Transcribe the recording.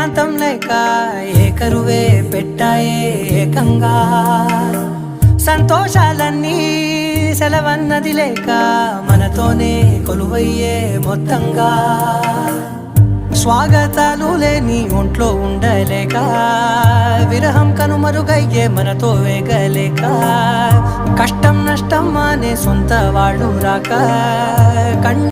ఏకాంతం లేక ఏకరువే పెట్టాయే ఏకంగా సంతోషాలన్నీ సెలవన్నది లేక మనతోనే కొలువయ్యే మొత్తంగా స్వాగతాలు లేని ఒంట్లో ఉండలేక విరహం కనుమరుగయ్యే మనతో వేగలేక కష్టం నష్టం అనే సొంత వాళ్ళు రాక